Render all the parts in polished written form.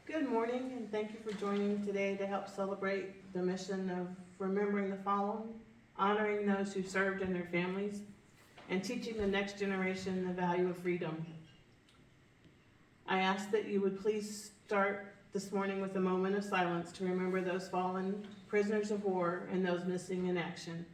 Good morning, and thank you for joining today to help celebrate the mission of remembering the fallen, honoring those who served and their families, and teaching the next generation the value of freedom. I ask that you would please start this morning with a moment of silence to remember those fallen prisoners of war and those missing in action.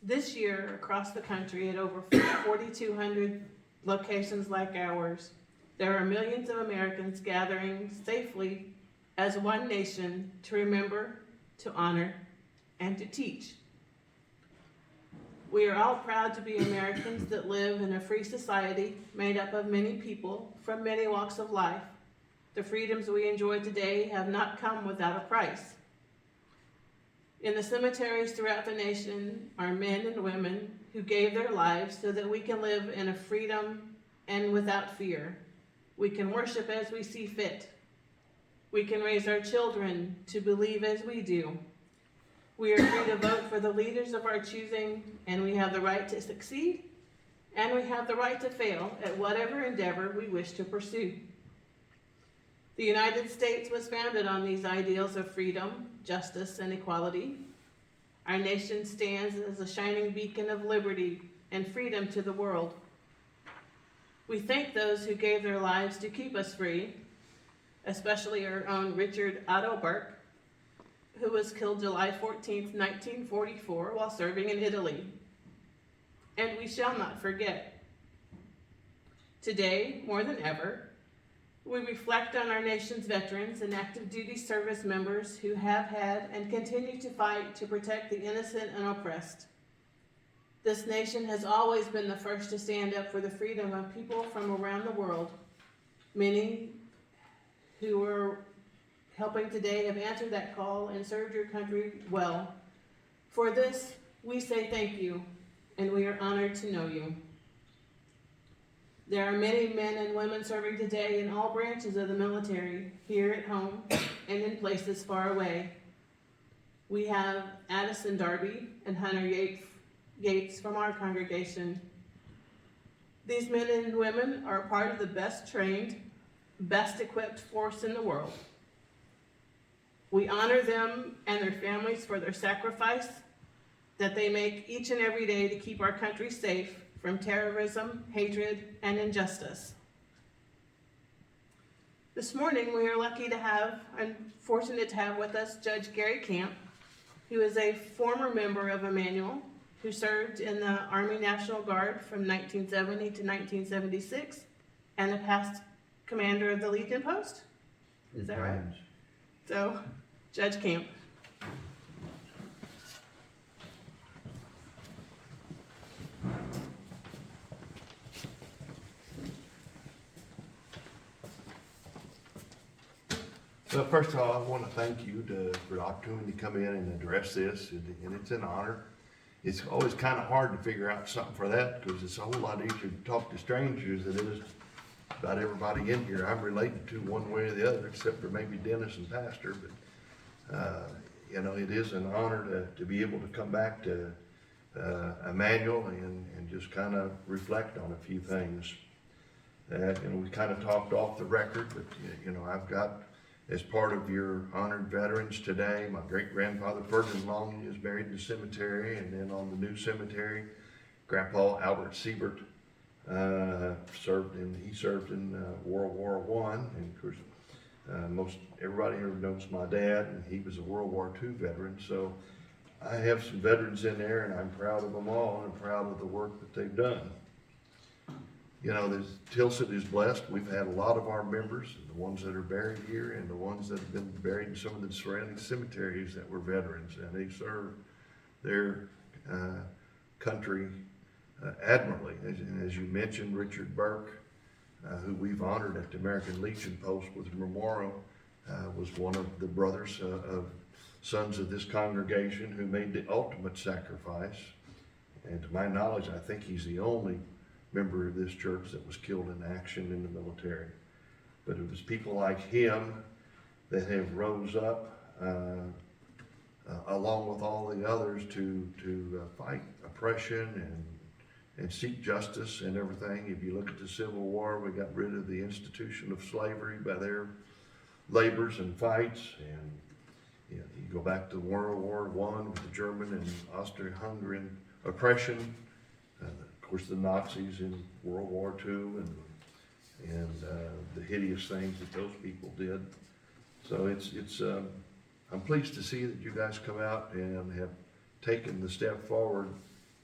This year, across the country, at over 4,200 locations like ours, there are millions of Americans gathering safely as one nation to remember, to honor, and to teach. We are all proud to be Americans that live in a free society made up of many people from many walks of life. The freedoms we enjoy today have not come without a price. In the cemeteries throughout the nation are men and women who gave their lives so that we can live in a freedom and without fear. We can worship as we see fit. We can raise our children to believe as we do. We are free to vote for the leaders of our choosing, and we have the right to succeed, and we have the right to fail at whatever endeavor we wish to pursue. The United States was founded on these ideals of freedom, justice, and equality. Our nation stands as a shining beacon of liberty and freedom to the world. We thank those who gave their lives to keep us free, especially our own Richard Otto Burke, who was killed July 14th, 1944, while serving in Italy. And we shall not forget. Today, more than ever, we reflect on our nation's veterans and active duty service members who have had and continue to fight to protect the innocent and oppressed. This nation has always been the first to stand up for the freedom of people from around the world. Many who are helping today have answered that call and served your country well. For this, we say thank you, and we are honored to know you. There are many men and women serving today in all branches of the military, here at home and in places far away. We have Addison Darby and Hunter Yates from our congregation. These men and women are part of the best trained, best equipped force in the world. We honor them and their families for their sacrifice that they make each and every day to keep our country safe from terrorism, hatred, and injustice. This morning, we are lucky to have and fortunate to have with us Judge Gary Kamp, who is a former member of Immanuel, who served in the Army National Guard from 1970 to 1976, and a past commander of the Legion Post. Is that right? So, Judge Kamp. So first of all, I want to thank you for the opportunity to come in and address this, and it's an honor. It's always kind of hard to figure out something for that because it's a whole lot easier to talk to strangers than it is about everybody in here I'm related to one way or the other, except for maybe Dennis and Pastor. But it is an honor to be able to come back to Immanuel and just kind of reflect on a few things. We kind of talked off the record, but I've got, as part of your honored veterans today, my great-grandfather Ferdinand Long is buried in the cemetery, and then on the new cemetery, Grandpa Albert Siebert served in World War I, and of course, most everybody here knows my dad, and he was a World War II veteran. So I have some veterans in there, and I'm proud of them all, and I'm proud of the work that they've done. Tilson is blessed. We've had a lot of our members, the ones that are buried here and the ones that have been buried in some of the surrounding cemeteries that were veterans, and they served their country admirably. As you mentioned, Richard Burke, who we've honored at the American Legion Post with a memorial, was one of the brothers of sons of this congregation who made the ultimate sacrifice. And to my knowledge, I think he's the only member of this church that was killed in action in the military. But it was people like him that have rose up along with all the others to fight oppression and seek justice and everything. If you look at the Civil War, we got rid of the institution of slavery by their labors and fights. And you go back to World War I with the German and Austro-Hungarian oppression. Of course, the Nazis in World War II and the hideous things that those people did. So I'm pleased to see that you guys come out and have taken the step forward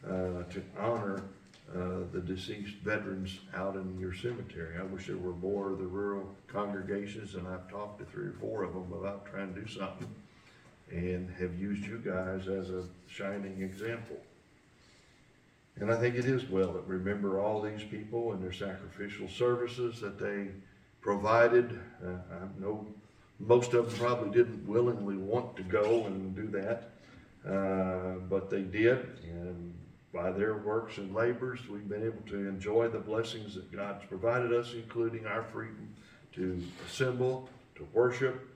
to honor the deceased veterans out in your cemetery. I wish there were more of the rural congregations, and I've talked to 3 or 4 of them about trying to do something, and have used you guys as a shining example. And I think it is well that remember all these people and their sacrificial services that they provided. I know most of them probably didn't willingly want to go and do that, but they did, and by their works and labors, we've been able to enjoy the blessings that God's provided us, including our freedom to assemble, to worship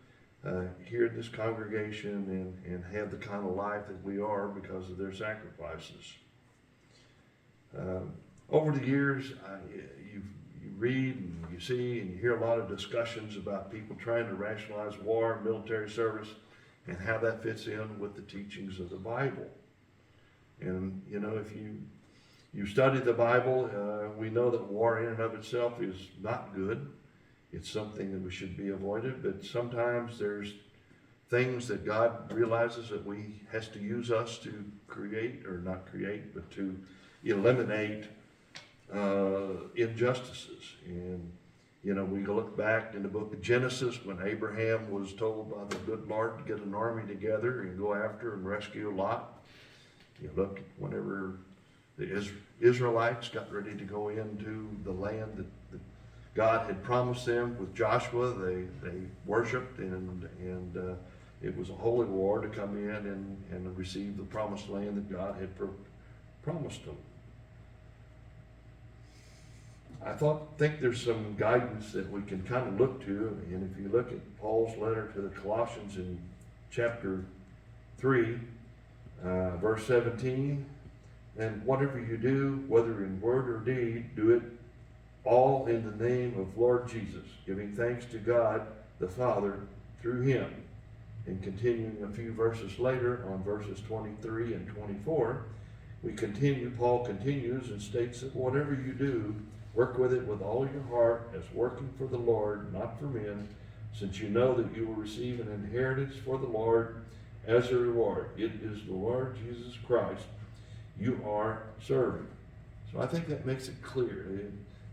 here in this congregation, and have the kind of life that we are because of their sacrifices. Over the years, you read and you see and you hear a lot of discussions about people trying to rationalize war and military service and how that fits in with the teachings of the Bible. And if you study the Bible, we know that war in and of itself is not good. It's something that we should be avoided, but sometimes there's things that God realizes that we has to use us to create, or not create, but to eliminate injustices. And we look back in the book of Genesis when Abraham was told by the good Lord to get an army together and go after and rescue Lot. You look whenever the Israelites got ready to go into the land that God had promised them with Joshua, they worshiped, and it was a holy war to come in and receive the promised land that God had promised them. I think there's some guidance that we can kind of look to, and if you look at Paul's letter to the Colossians in chapter 3, verse 17, and whatever you do, whether in word or deed, do it all in the name of Lord Jesus, giving thanks to God the Father through him. And continuing a few verses later on verses 23 and 24, Paul continues and states that whatever you do, work with it with all your heart as working for the Lord, not for men, since you know that you will receive an inheritance for the Lord as a reward. It is the Lord Jesus Christ you are serving. So I think that makes it clear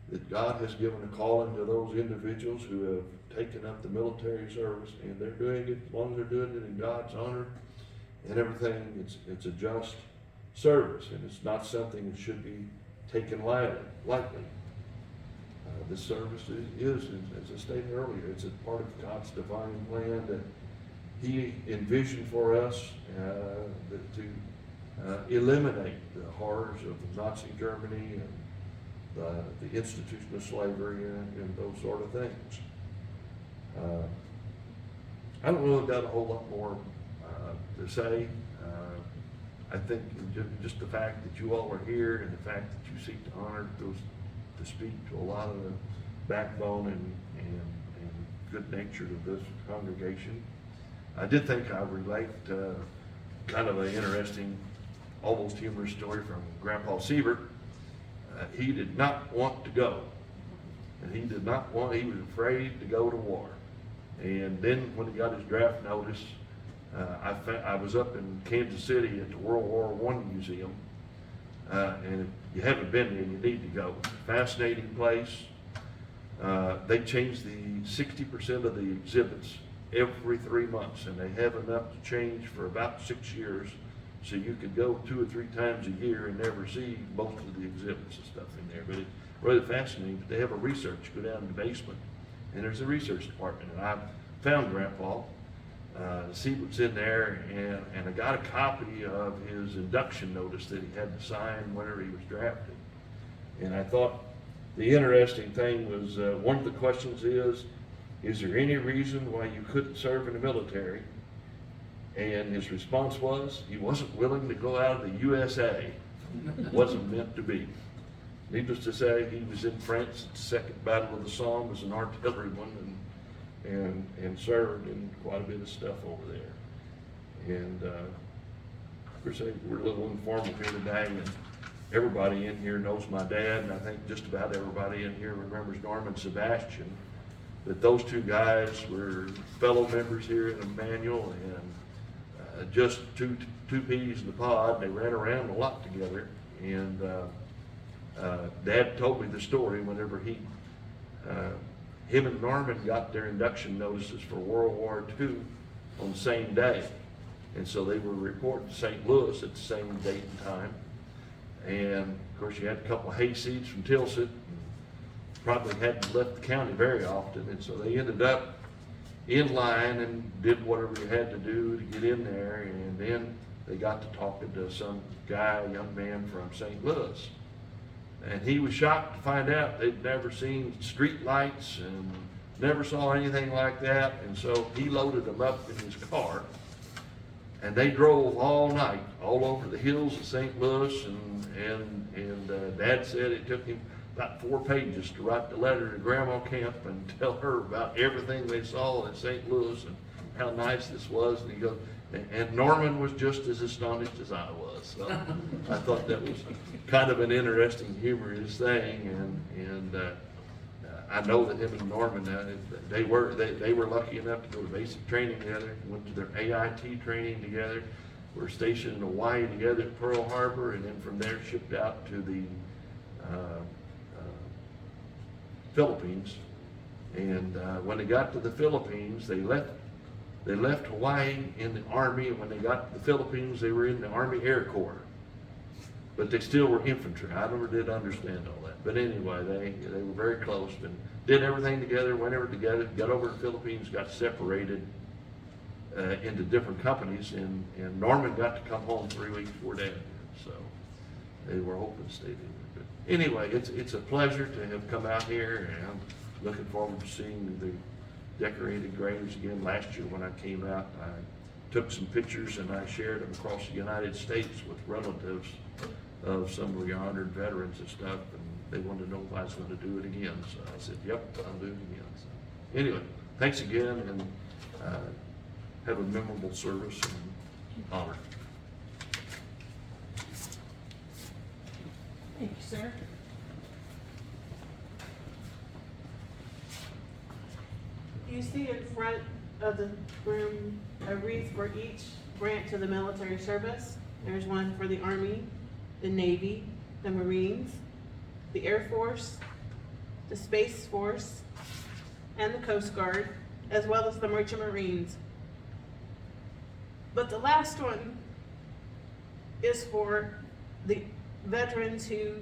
that God has given a calling to those individuals who have taken up the military service, and they're doing it as long as they're doing it in God's honor and everything. It's a just service, and it's not something that should be taken lightly. This service is, as I stated earlier, it's a part of God's divine plan that he envisioned for us to eliminate the horrors of Nazi Germany and the institution of slavery and those sort of things. I don't really got a whole lot more to say. I think just the fact that you all are here and the fact that you seek to honor those, to speak to a lot of the backbone and good nature of this congregation. I did think I would relate kind of an interesting, almost humorous story from Grandpa Siebert. He did not want to go, and he was afraid to go to war. And then when he got his draft notice, I was up in Kansas City at the World War I Museum, and if you haven't been there, you need to go. It's a fascinating place. They change the 60% of the exhibits every 3 months, and they have enough to change for about 6 years, so you could go 2 or 3 times a year and never see most of the exhibits and stuff in there. But it's really fascinating. But they have a research, go down in the basement, and there's a research department, and I found Grandpa to see what's in there, and I got a copy of his induction notice that he had to sign whenever he was drafted. And I thought the interesting thing was, one of the questions is there any reason why you couldn't serve in the military? And his response was, he wasn't willing to go out of the USA. Wasn't meant to be. Needless to say, he was in France at the Second Battle of the Somme as an artilleryman and served in quite a bit of stuff over there. And of course, we're a little informal here today, and everybody in here knows my dad, and I think just about everybody in here remembers Norman Sebastian. That those two guys were fellow members here in Immanuel, and just two peas in the pod. They ran around a lot together, and Dad told me the story whenever him and Norman got their induction notices for World War II on the same day. And so they were reporting to St. Louis at the same date and time. And of course, you had a couple of hayseeds from Tilsit, probably hadn't left the county very often. And so they ended up in line and did whatever you had to do to get in there. And then they got to talking to some guy, a young man from St. Louis. And he was shocked to find out they'd never seen street lights and never saw anything like that. And so he loaded them up in his car, and they drove all night all over the hills of St. Louis. And Dad said it took him about 4 pages to write the letter to Grandma Kamp and tell her about everything they saw in St. Louis and how nice this was. And he goes, and Norman was just as astonished as I was. So I thought that was kind of an interesting, humorous thing. And I know that him and Norman, they were lucky enough to go to basic training together, went to their AIT training together, were stationed in Hawaii together at Pearl Harbor, and then from there shipped out to the Philippines. And when they got to the Philippines, they left Hawaii in the Army, and when they got to the Philippines, they were in the Army Air Corps. But they still were infantry. I never did understand all that. But anyway, they were very close and did everything together, went over together, got over to the Philippines, got separated into different companies, and Norman got to come home 3 weeks before Dad did. So they were hoping to stay there. But anyway, it's a pleasure to have come out here, and I'm looking forward to seeing the decorated graves again. Last year when I came out, I took some pictures and I shared them across the United States with relatives of some of your honored veterans and stuff, and they wanted to know if I was going to do it again. So I said, yep, I'll do it again. So anyway, thanks again, and have a memorable service and honor. Thank you, sir. You see in front of the room a wreath for each branch of the military service. There's one for the Army, the Navy, the Marines, the Air Force, the Space Force, and the Coast Guard, as well as the Merchant Marines. But the last one is for the veterans who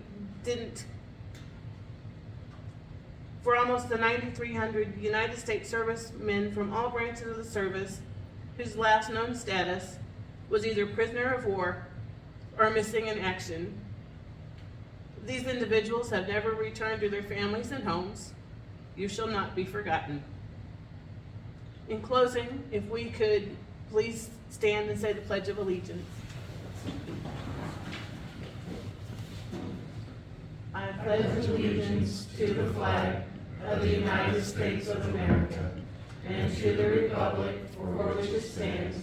didn't, for almost the 9,300 United States servicemen from all branches of the service whose last known status was either prisoner of war or missing in action. These individuals have never returned to their families and homes. You shall not be forgotten. In closing, if we could please stand and say the Pledge of Allegiance. I pledge allegiance to the flag of the United States of America and to the republic for which it stands,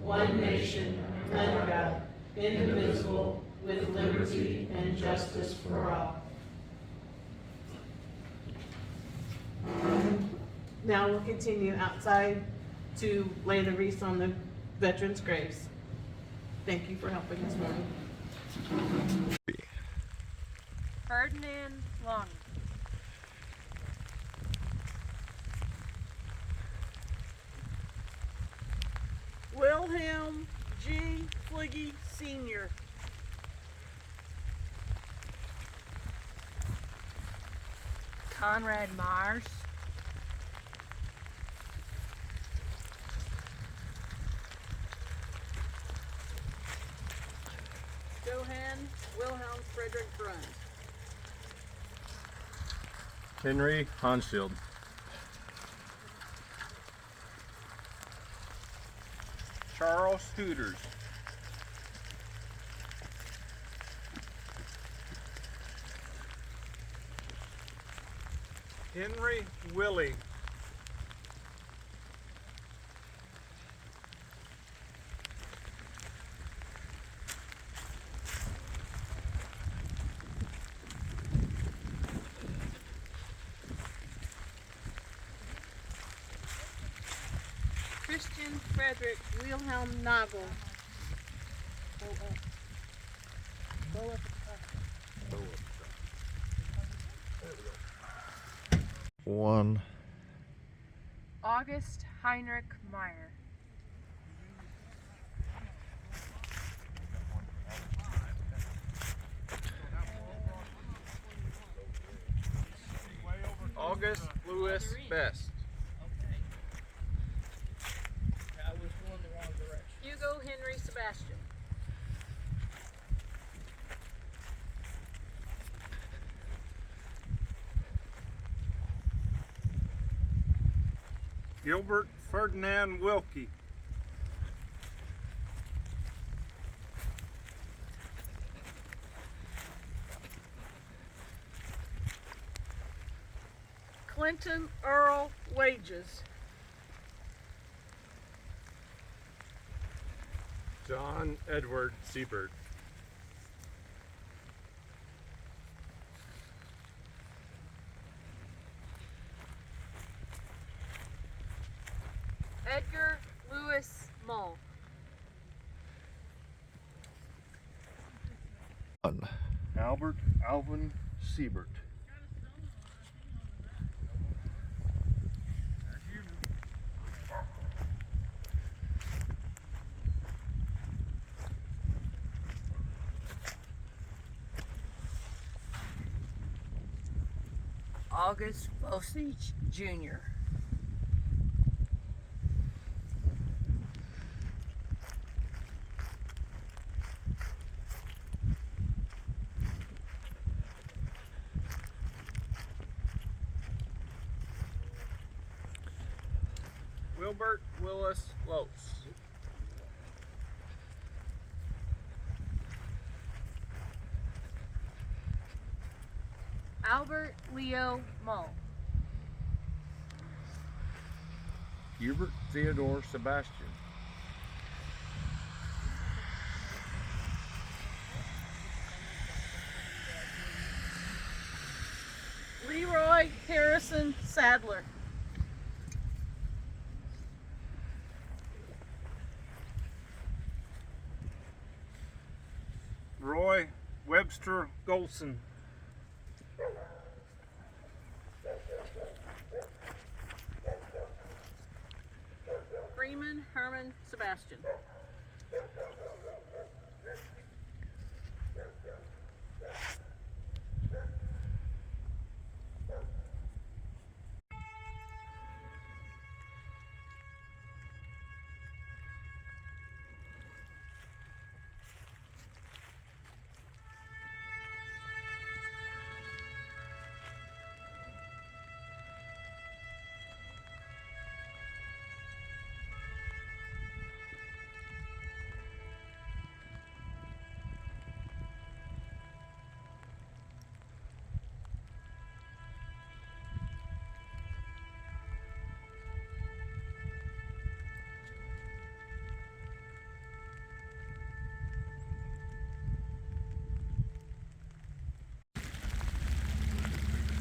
one nation, under God, indivisible, with liberty and justice for all. Now we'll continue outside to lay the wreaths on the veterans' graves. Thank you for helping this morning. Ferdinand Long. Wilhelm G. Fliggy Sr. Conrad Myers. Johann Wilhelm Frederick Brunn. Henry Hansfield. Charles Carl Scooters. Henry Willie. Christian Frederick Wilhelm Nagel. One. August Heinrich Meyer. August Louis Best. Hugo Henry Sebastian. Gilbert Ferdinand Wilkie. Clinton Earl Wages. John Edward Siebert. Edgar Louis Mull. One. Albert Alvin Siebert. August Osage Jr. Wilbert Willis Lopes. Albert Leo Mull. Hubert Theodore Sebastian. Leroy Harrison Sadler. Roy Webster Golson. Freeman Herman Sebastian.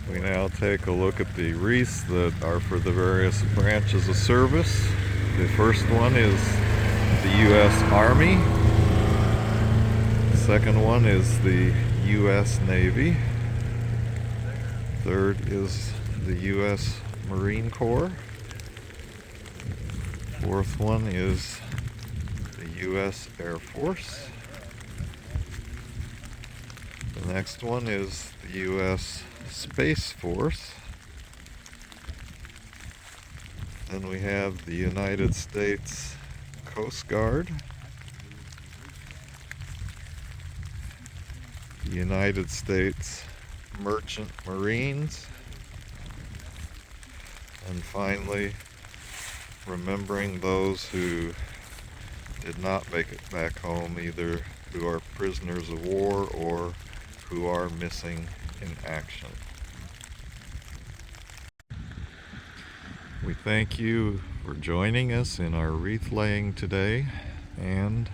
We now take a look at the wreaths that are for the various branches of service. The first one is the U.S. Army. The second one is the U.S. Navy. Third is the U.S. Marine Corps. Fourth one is the U.S. Air Force. The next one is the U.S. Space Force. Then we have the United States Coast Guard, the United States Merchant Marines, and finally, remembering those who did not make it back home, either who are prisoners of war or who are missing in action. We thank you for joining us in our wreath laying today, and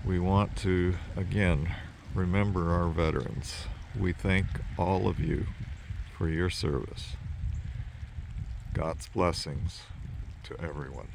we want to again remember our veterans. We thank all of you for your service. God's blessings to everyone.